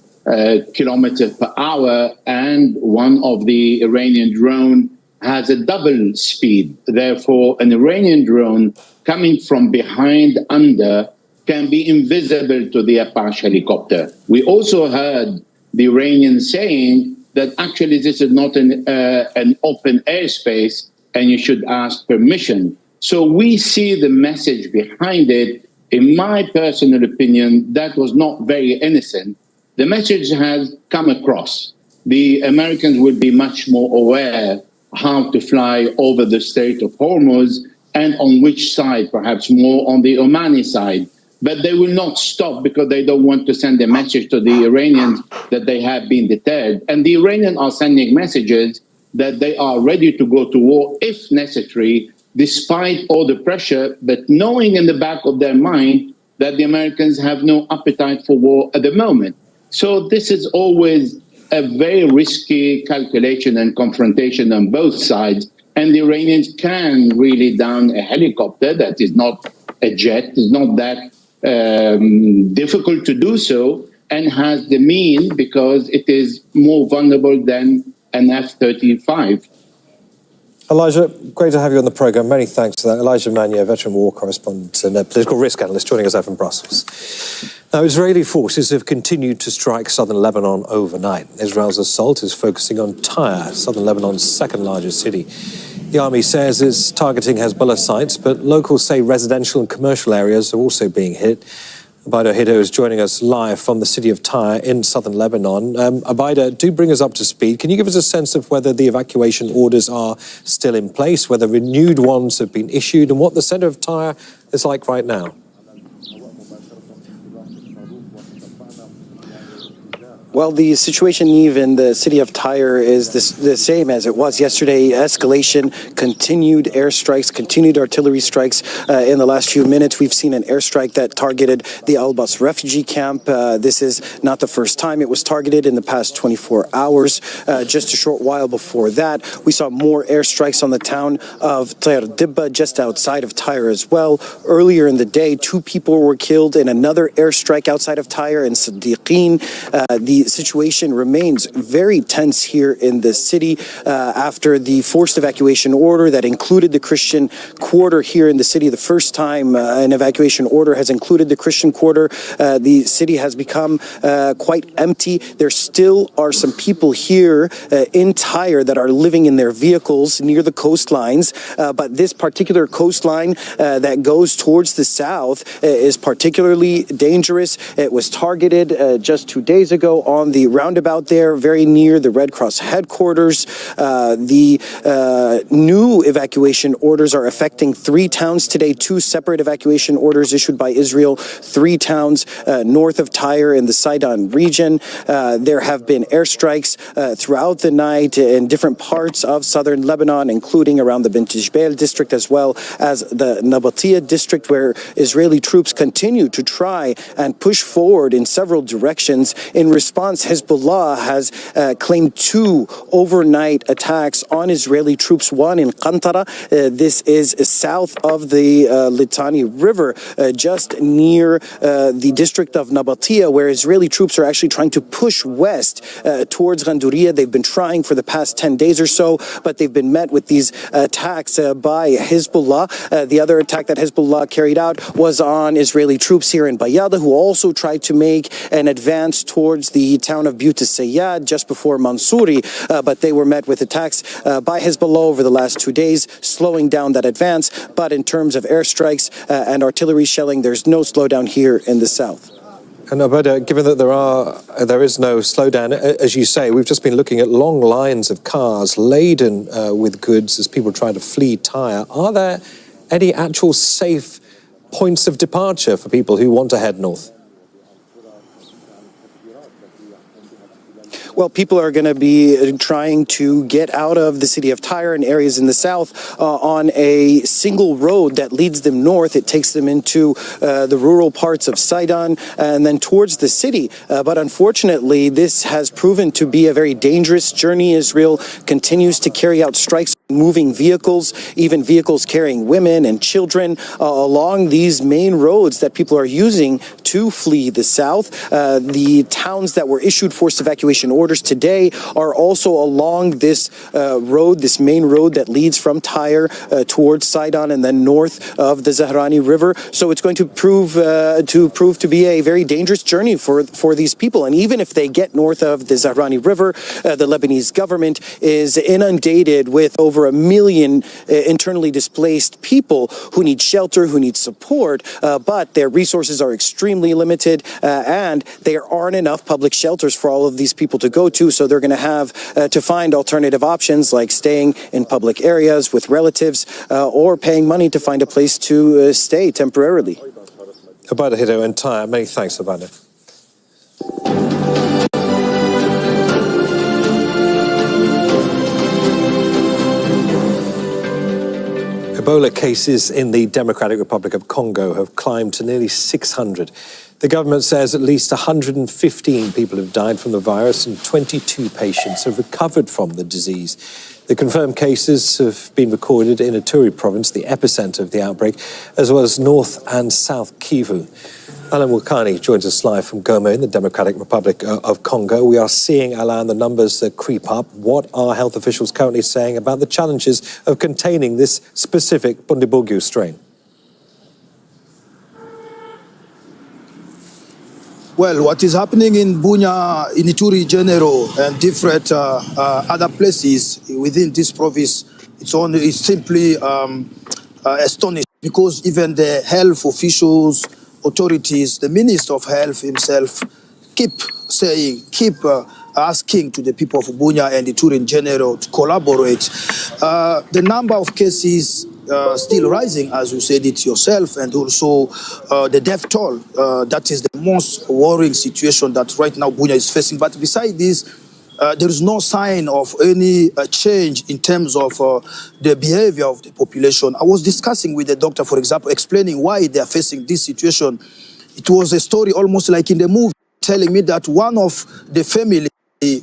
kilometers per hour, and one of the Iranian drone has a double speed. Therefore, an Iranian drone coming from behind under can be invisible to the Apache helicopter. We also heard the Iranians saying that actually this is not an open airspace and you should ask permission. So we see the message behind it. In my personal opinion, that was not very innocent. The message has come across. The Americans will be much more aware how to fly over the Strait of Hormuz and on which side, perhaps more on the Omani side. But they will not stop because they don't want to send a message to the Iranians that they have been deterred. And the Iranians are sending messages that they are ready to go to war if necessary, despite all the pressure, but knowing in the back of their mind that the Americans have no appetite for war at the moment. So this is always a very risky calculation and confrontation on both sides. And the Iranians can really down a helicopter that is not a jet, is not that difficult to do so, and has the mean because it is more vulnerable than an F-35. Elijah, great to have you on the programme. Many thanks for that. Elijah Manier, veteran war correspondent and a political risk analyst, joining us out from Brussels. Now, Israeli forces have continued to strike southern Lebanon overnight. Israel's assault is focusing on Tyre, southern Lebanon's second largest city. The army says it's targeting Hezbollah sites, but locals say residential and commercial areas are also being hit. Abaida Hiddo is joining us live from the city of Tyre in southern Lebanon. Abaida, do bring us up to speed. Can you give us a sense of whether the evacuation orders are still in place, whether renewed ones have been issued, and what the centre of Tyre is like right now? Well, the situation, Yves, in the city of Tyre is the same as it was yesterday. Escalation, continued airstrikes, continued artillery strikes. In the last few minutes, we've seen an airstrike that targeted the Al-Bas refugee camp. This is not the first time it was targeted in the past 24 hours. Just a short while before that, we saw more airstrikes on the town of Tyre Dibba, just outside of Tyre as well. Earlier in the day, 2 people were killed in another airstrike outside of Tyre in Sadiqin. The situation remains very tense here in the city after the forced evacuation order that included the Christian quarter here in the city. The first time an evacuation order has included the Christian quarter, the city has become quite empty. There still are some people here in Tyre that are living in their vehicles near the coastlines, but this particular coastline that goes towards the south is particularly dangerous. It was targeted just 2 days ago on the roundabout there, very near the Red Cross headquarters. The new evacuation orders are affecting 3 towns today, 2 separate evacuation orders issued by Israel, 3 towns north of Tyre in the Sidon region. There have been airstrikes throughout the night in different parts of southern Lebanon, including around the Bint Jbeil district as well as the Nabatia district, where Israeli troops continue to try and push forward in several directions in response response, Hezbollah has claimed 2 overnight attacks on Israeli troops, one in Qantara. This is south of the Litani River, just near the district of Nabatia, where Israeli troops are actually trying to push west towards Ghandouriya. They've been trying for the past 10 days or so, but they've been met with these attacks by Hezbollah. The other attack that Hezbollah carried out was on Israeli troops here in Bayada, who also tried to make an advance towards the town of But Sayyad just before Mansouri, but they were met with attacks by Hezbollah over the last 2 days, slowing down that advance. But in terms of airstrikes and artillery shelling, there's no slowdown here in the south. And Abada, given that there is no slowdown, as you say, we've just been looking at long lines of cars laden with goods as people try to flee Tyre. Are there any actual safe points of departure for people who want to head north? Well, people are going to be trying to get out of the city of Tyre and areas in the south on a single road that leads them north. It takes them into the rural parts of Sidon and then towards the city. But unfortunately, this has proven to be a very dangerous journey. Israel continues to carry out strikes on moving vehicles, even vehicles carrying women and children along these main roads that people are using to flee the south. The towns that were issued forced evacuation orders today are also along this road, this main road that leads from Tyre towards Sidon and then north of the Zahrani River. So it's going to prove to be a very dangerous journey for these people. And even if they get north of the Zahrani River, the Lebanese government is inundated with over 1 million internally displaced people who need shelter, who need support, but their resources are extremely limited and there aren't enough public shelters for all of these people to go to, so they're going to have to find alternative options like staying in public areas with relatives or paying money to find a place to stay temporarily. Abada Hiddo and Tyre, many thanks, Abada. Ebola cases in the Democratic Republic of Congo have climbed to nearly 600. The government says at least 115 people have died from the virus and 22 patients have recovered from the disease. The confirmed cases have been recorded in Ituri province, the epicenter of the outbreak, as well as North and South Kivu. Alan Wulkani joins us live from Goma in the Democratic Republic of Congo. We are seeing, Alan, the numbers creep up. What are health officials currently saying about the challenges of containing this specific Bundibugyo strain? Well, what is happening in Bunia, in Ituri General, and different other places within this province, it's simply astonishing, because even the health officials, authorities, the Minister of Health himself keep asking to the people of Bunia and Ituri in general to collaborate. The number of cases still rising, as you said it yourself, and also the death toll. That is the most worrying situation that right now Bunia is facing. But besides this, there is no sign of any change in terms of the behavior of the population. I was discussing with the doctor, for example, explaining why they are facing this situation. It was a story almost like in the movie, telling me that one of the family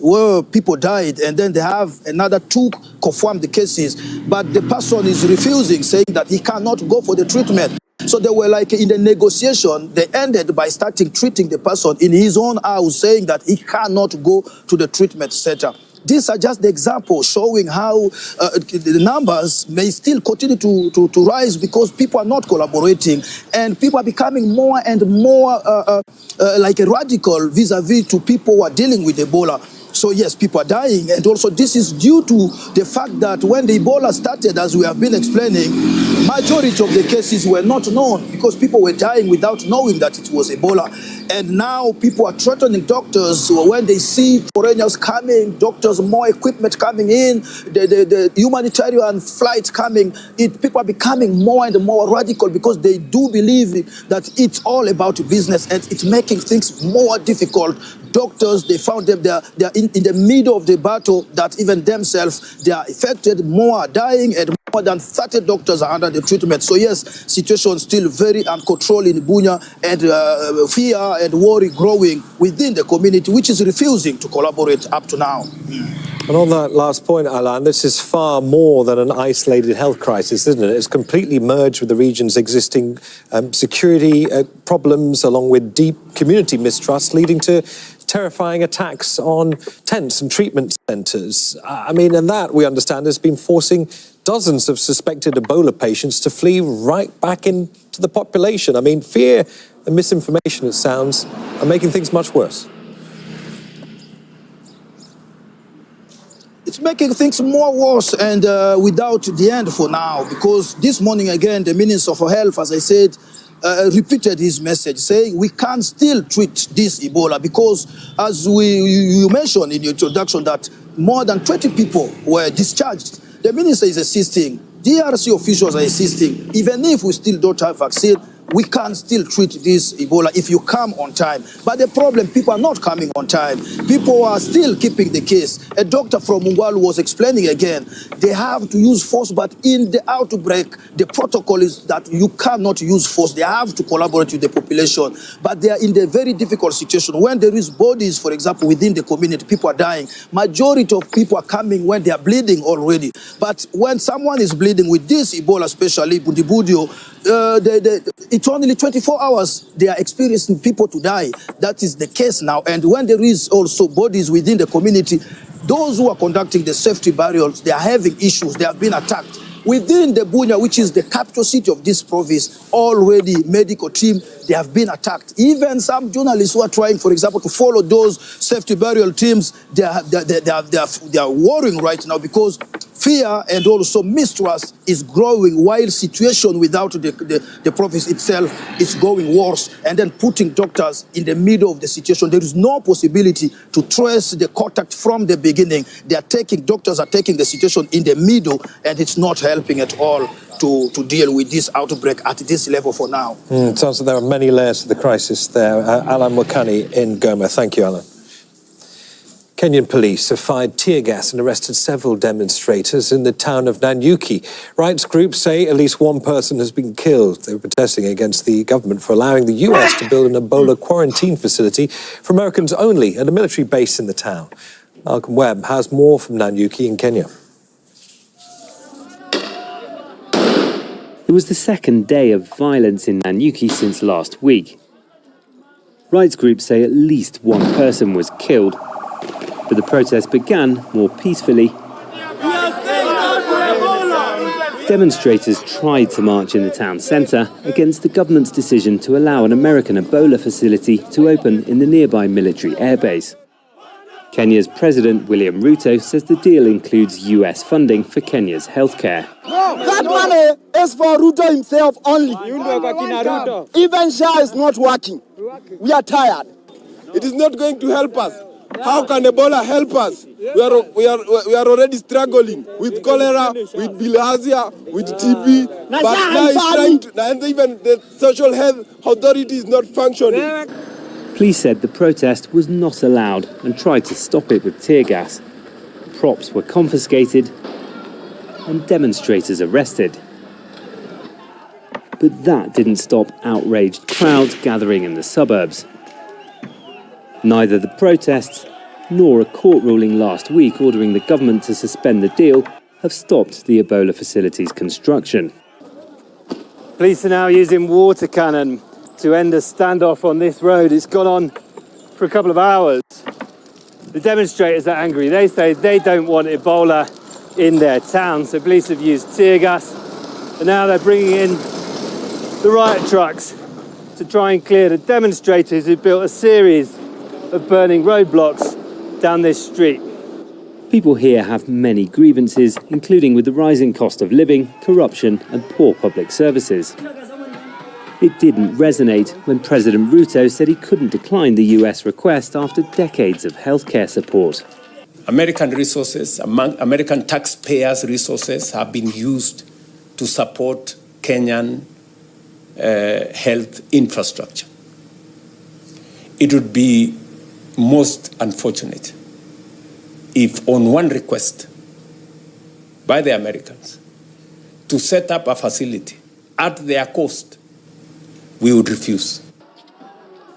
where people died, and then they have another 2 confirmed cases, but the person is refusing, saying that he cannot go for the treatment. So they were like in the negotiation, they ended by starting treating the person in his own house, saying that he cannot go to the treatment center. These are just the examples showing how the numbers may still continue to rise because people are not collaborating and people are becoming more and more like a radical vis-a-vis to people who are dealing with Ebola. So yes, people are dying, and also this is due to the fact that when the Ebola started, as we have been explaining, majority of the cases were not known because people were dying without knowing that it was Ebola. And now people are threatening doctors when they see foreigners coming, doctors, more equipment coming in, the humanitarian flights coming. People are becoming more and more radical because they do believe that it's all about business and it's making things more difficult. Doctors, they found them, they are in the middle of the battle that even themselves, they are affected, more are dying and more than 30 doctors are under the treatment. So yes, situation still very uncontrolled in Bunia, and fear and worry growing within the community, which is refusing to collaborate up to now. And on that last point, Alan, this is far more than an isolated health crisis, isn't it? It's completely merged with the region's existing security problems, along with deep community mistrust, leading to terrifying attacks on tents and treatment centres. And that, we understand, has been forcing dozens of suspected Ebola patients to flee right back into the population. Fear and misinformation, it sounds, are making things much worse. It's making things more worse, and without the end for now, because this morning again, the Minister of Health, as I said, repeated his message, saying we can still treat this Ebola because, as you mentioned in your introduction, that more than 20 people were discharged. The Minister is assisting, DRC officials are assisting. Even if we still don't have vaccine, we can still treat this Ebola if you come on time. But the problem, people are not coming on time. People are still keeping the case. A doctor from Mungwalu was explaining again, they have to use force, but in the outbreak, the protocol is that you cannot use force. They have to collaborate with the population. But they are in a very difficult situation. When there is bodies, for example, within the community, people are dying. Majority of people are coming when they are bleeding already. But when someone is bleeding with this Ebola, especially Budibudio, it's only 24 hours they are experiencing people to die. That is the case now. And when there is also bodies within the community, those who are conducting the safety burials, they are having issues. They have been attacked. Within the Bunia, which is the capital city of this province, already medical team, they have been attacked. Even some journalists who are trying, for example, to follow those safety burial teams, they are worrying right now because fear and also mistrust is growing, while situation without the province itself is going worse, and then putting doctors in the middle of the situation. There is no possibility to trace the contact from the beginning. Doctors are taking the situation in the middle, and it's not helping at all to deal with this outbreak at this level for now. It sounds like there are many layers to the crisis there. Alan Wakani in Goma. Thank you, Alan. Kenyan police have fired tear gas and arrested several demonstrators in the town of Nanyuki. Rights groups say at least one person has been killed. They were protesting against the government for allowing the US to build an Ebola quarantine facility for Americans only at a military base in the town. Malcolm Webb has more from Nanyuki in Kenya. It was the second day of violence in Nanyuki since last week. Rights groups say at least one person was killed, but the protest began more peacefully. Demonstrators tried to march in the town centre against the government's decision to allow an American Ebola facility to open in the nearby military airbase. Kenya's President William Ruto says the deal includes US funding for Kenya's healthcare. That money is for Ruto himself only. Even SHA is not working. We are tired. It is not going to help us. How can Ebola help us? We are already struggling with cholera, with bilharzia, with TB. But now it's trying to, and even the social health authority is not functioning. Police said the protest was not allowed and tried to stop it with tear gas. Props were confiscated and demonstrators arrested. But that didn't stop outraged crowds gathering in the suburbs. Neither the protests nor a court ruling last week ordering the government to suspend the deal have stopped the Ebola facility's construction. Police are now using water cannon to end a standoff on this road. It's gone on for a couple of hours. The demonstrators are angry. They say they don't want Ebola in their town, so police have used tear gas, and now they're bringing in the riot trucks to try and clear the demonstrators who built a series of burning roadblocks down this street. People here have many grievances, including with the rising cost of living, corruption and poor public services. It didn't resonate when President Ruto said he couldn't decline the US request after decades of healthcare support. American resources, American taxpayers' resources have been used to support Kenyan health infrastructure. It would be most unfortunate if on one request by the Americans, to set up a facility at their cost, we would refuse.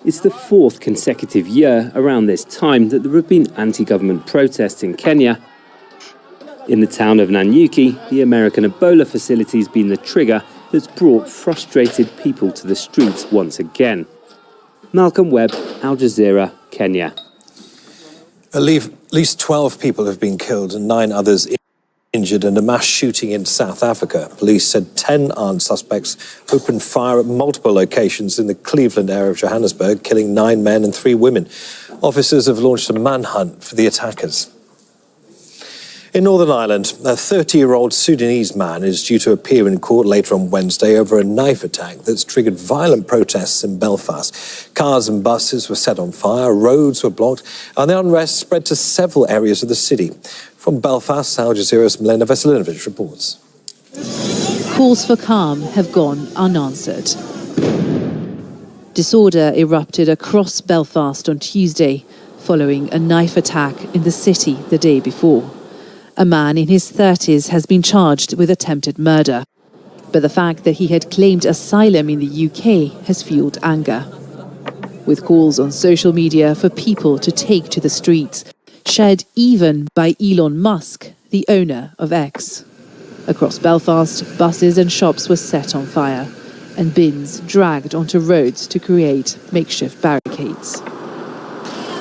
It's the fourth consecutive year around this time that there have been anti-government protests in Kenya. In the town of Nanyuki, the American Ebola facility has been the trigger that's brought frustrated people to the streets once again. Malcolm Webb, Al Jazeera, Kenya. At least 12 people have been killed and 9 others injured in a mass shooting in South Africa. Police said 10 armed suspects opened fire at multiple locations in the Cleveland area of Johannesburg, killing 9 men and 3 women. Officers have launched a manhunt for the attackers. In Northern Ireland, a 30-year-old Sudanese man is due to appear in court later on Wednesday over a knife attack that's triggered violent protests in Belfast. Cars and buses were set on fire, roads were blocked, and the unrest spread to several areas of the city. From Belfast, Al Jazeera's Milena Veselinovic reports. Calls for calm have gone unanswered. Disorder erupted across Belfast on Tuesday, following a knife attack in the city the day before. A man in his 30s has been charged with attempted murder. But the fact that he had claimed asylum in the UK has fueled anger. With calls on social media for people to take to the streets, shared even by Elon Musk, the owner of X. Across Belfast, buses and shops were set on fire, and bins dragged onto roads to create makeshift barricades.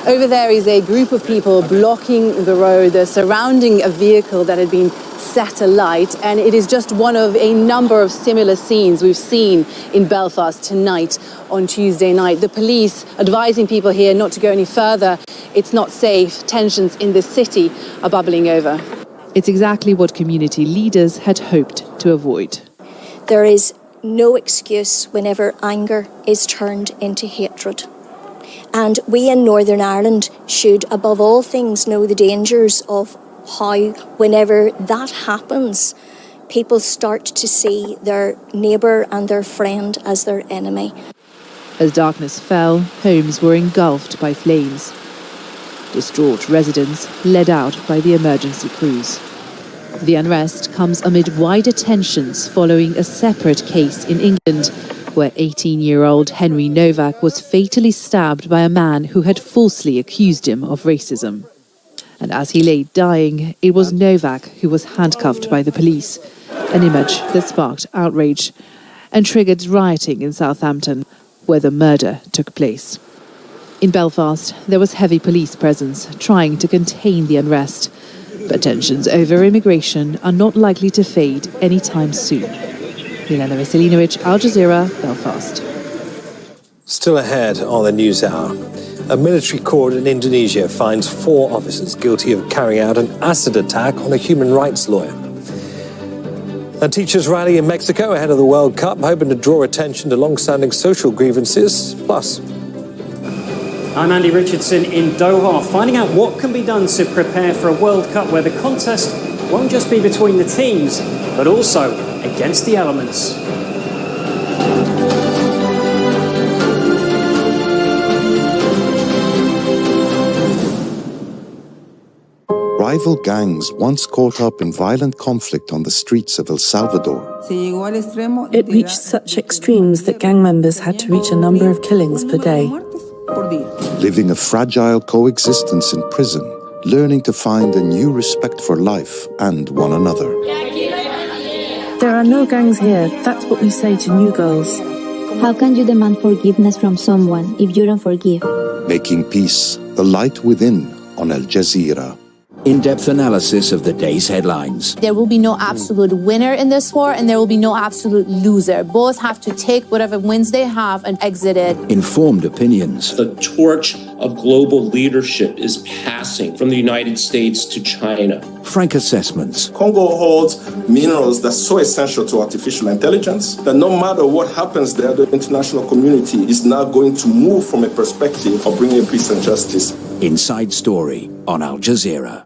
Over there is a group of people blocking the road. They're surrounding a vehicle that had been set alight, and it is just one of a number of similar scenes we've seen in Belfast tonight on Tuesday night. The police advising people here not to go any further. It's not safe. Tensions in the city are bubbling over. It's exactly what community leaders had hoped to avoid. There is no excuse whenever anger is turned into hatred. And we in Northern Ireland should, above all things, know the dangers of how, whenever that happens, people start to see their neighbour and their friend as their enemy. As darkness fell, homes were engulfed by flames. Distraught residents led out by the emergency crews. The unrest comes amid wider tensions following a separate case in England, where 18-year-old Henry Novak was fatally stabbed by a man who had falsely accused him of racism. And as he lay dying, it was Novak who was handcuffed by the police, an image that sparked outrage and triggered rioting in Southampton, where the murder took place. In Belfast, there was heavy police presence trying to contain the unrest, but tensions over immigration are not likely to fade anytime soon. Milena Veselinovic, Al Jazeera, Belfast. Still ahead on the News Hour. A military court in Indonesia finds 4 officers guilty of carrying out an acid attack on a human rights lawyer. And teachers rally in Mexico ahead of the World Cup, hoping to draw attention to long-standing social grievances. Plus, I'm Andy Richardson in Doha, finding out what can be done to prepare for a World Cup where the contest won't just be between the teams, but also against the elements. Rival gangs once caught up in violent conflict on the streets of El Salvador. It reached such extremes that gang members had to reach a number of killings per day. Living a fragile coexistence in prison, learning to find a new respect for life and one another. There are no gangs here. That's what we say to new girls. How can you demand forgiveness from someone if you don't forgive? Making peace, the light within on Al-Jazeera. In-depth analysis of the day's headlines. There will be no absolute winner in this war, and there will be no absolute loser. Both have to take whatever wins they have and exit it. Informed opinions. The torch of global leadership is passing from the United States to China. Frank assessments. Congo holds minerals that's so essential to artificial intelligence that no matter what happens there, the international community is now going to move from a perspective of bringing peace and justice. Inside Story on Al Jazeera.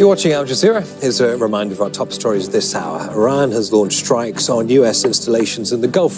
You're watching Al Jazeera. Here's a reminder of our top stories this hour. Iran has launched strikes on US installations in the Gulf.